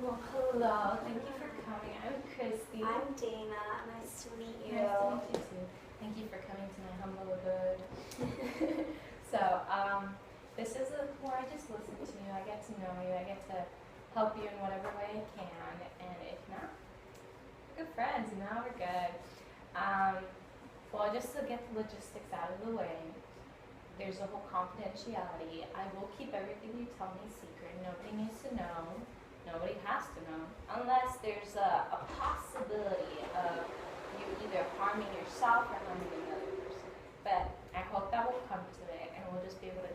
Well, hello. Thank you for coming. I'm Christie. I'm Dana. Nice to meet you. Nice to meet you too. Thank you for coming to my humble abode. So, this is where I just listen to you. I get to know you. I get to help you in whatever way I can. And if not, we're good friends. Now we're good. Well, just to get the logistics out of the way, there's a whole confidentiality. I will keep everything you tell me secret. Nobody needs to know. Nobody has to know. Unless there's a possibility of you either harming yourself or harming another person. But I hope that will come to it and we'll just be able to,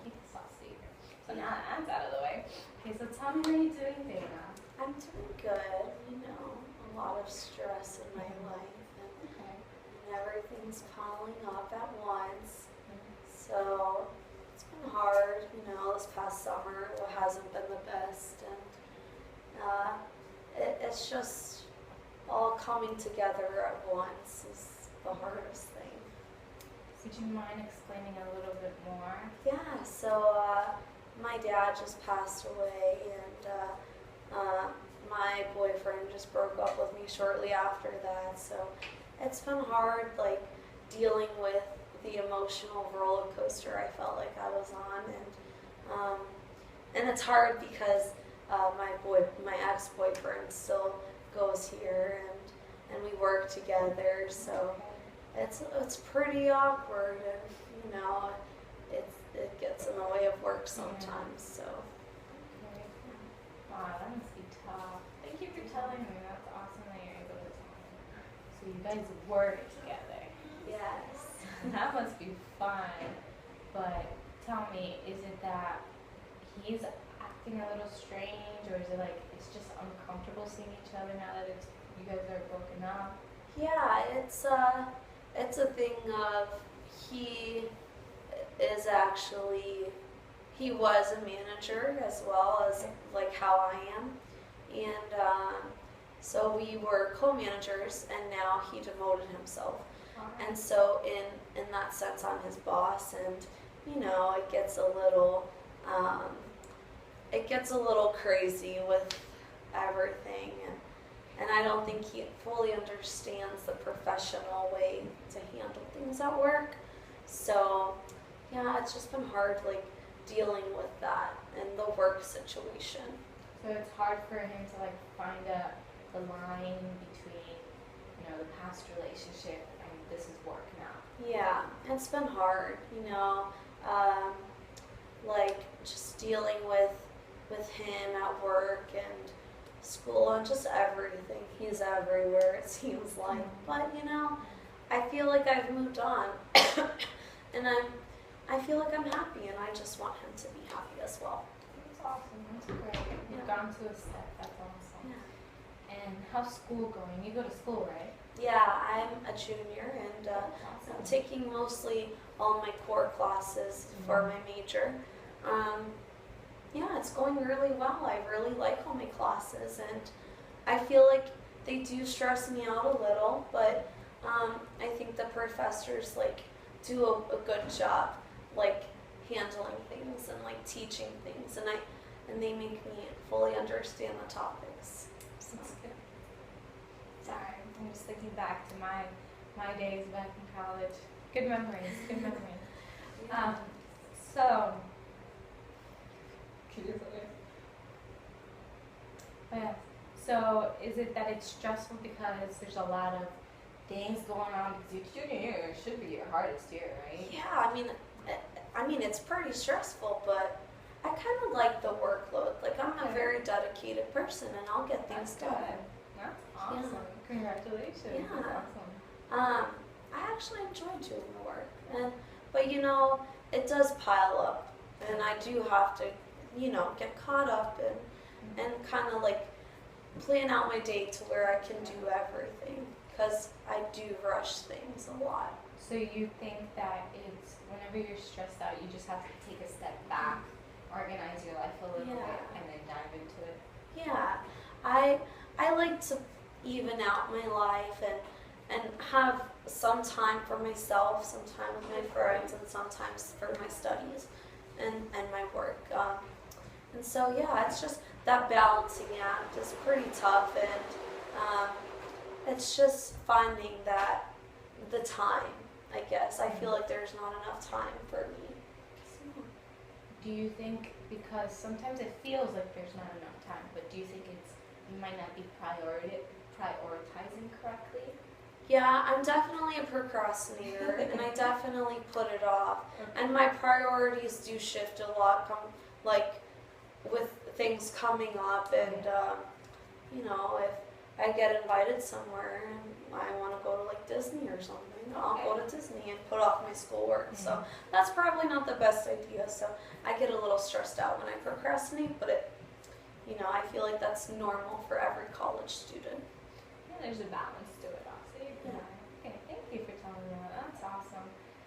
keep this all secret. So now that's out of the way. Okay, so tell me how you're doing, Dana. I'm doing good. A lot of stress in my life and everything's piling up at once. So it's been hard, this past summer it hasn't been the best, and it's just all coming together at once is the hardest thing. Would you mind explaining a little bit more? Yeah, so my dad just passed away, and my boyfriend just broke up with me shortly after that, so it's been hard, dealing with the emotional roller coaster I felt like I was on, and it's hard because my ex-boyfriend still goes here, and we work together, so it's pretty awkward, and it gets in the way of work sometimes. So. Okay. Wow, that must be tough. Thank you for telling me. That's awesome that you're able to tell me. So you guys work together. Yes. That must be fun. But tell me, is it that he's acting a little strange, or is it it's just uncomfortable seeing each other now that you guys are broken up? Yeah, it's a thing of he was a manager as well as how I am, and so we were co-managers, and now he demoted himself. And so in that sense, I'm his boss, and it gets a little crazy with everything, and I don't think he fully understands the professional way to handle things at work. So yeah, it's just been hard dealing with that in the work situation. So it's hard for him to find the line between the past relationship and this is work now. Yeah, it's been hard, just dealing with him at work and school and just everything. He's everywhere, it seems like. But I feel like I've moved on, and I feel like I'm happy, and I just want him to be happy as well. That's awesome. That's great. You've gone to a step. That's awesome. Yeah. And how's school going? You go to school, right? Yeah, I'm a junior, and Awesome. I'm taking mostly all my core classes for my major. Yeah, it's going really well. I really like all my classes, and I feel like they do stress me out a little, but I think the professors do a good job handling things and teaching things, and they make me fully understand the topics. So. That's good. Sorry, I'm just thinking back to my days back in college. Good memories. Good memories. Yeah. So. Yeah. So is it that it's stressful because there's a lot of things going on, because your junior year should be your hardest year, right? Yeah, I mean it's pretty stressful, but I kind of like the workload. I'm a very dedicated person, and I'll get things done. That's awesome. Yeah. Congratulations. Yeah. That's awesome. I actually enjoy doing the work, but it does pile up, and I do have to get caught up and kind of plan out my day to where I can do everything, because I do rush things a lot. So you think that it's whenever you're stressed out, you just have to take a step back, organize your life a little bit, and then dive into it? Yeah, I like to even out my life and have some time for myself, some time with my friends, and sometimes for my studies and my work. And so yeah, it's just that balancing act is pretty tough, and it's just finding the time, I guess. I feel like there's not enough time for me. So. Do you think, because sometimes it feels like there's not enough time, but do you think you might not be prioritizing correctly? Yeah, I'm definitely a procrastinator, and I definitely put it off. And my priorities do shift a lot, like with things coming up, and if I get invited somewhere and I want to go to like Disney or something, I'll go to Disney and put off my schoolwork. Mm-hmm. So that's probably not the best idea. So I get a little stressed out when I procrastinate, but I feel like that's normal for every college student. Yeah, there's a balance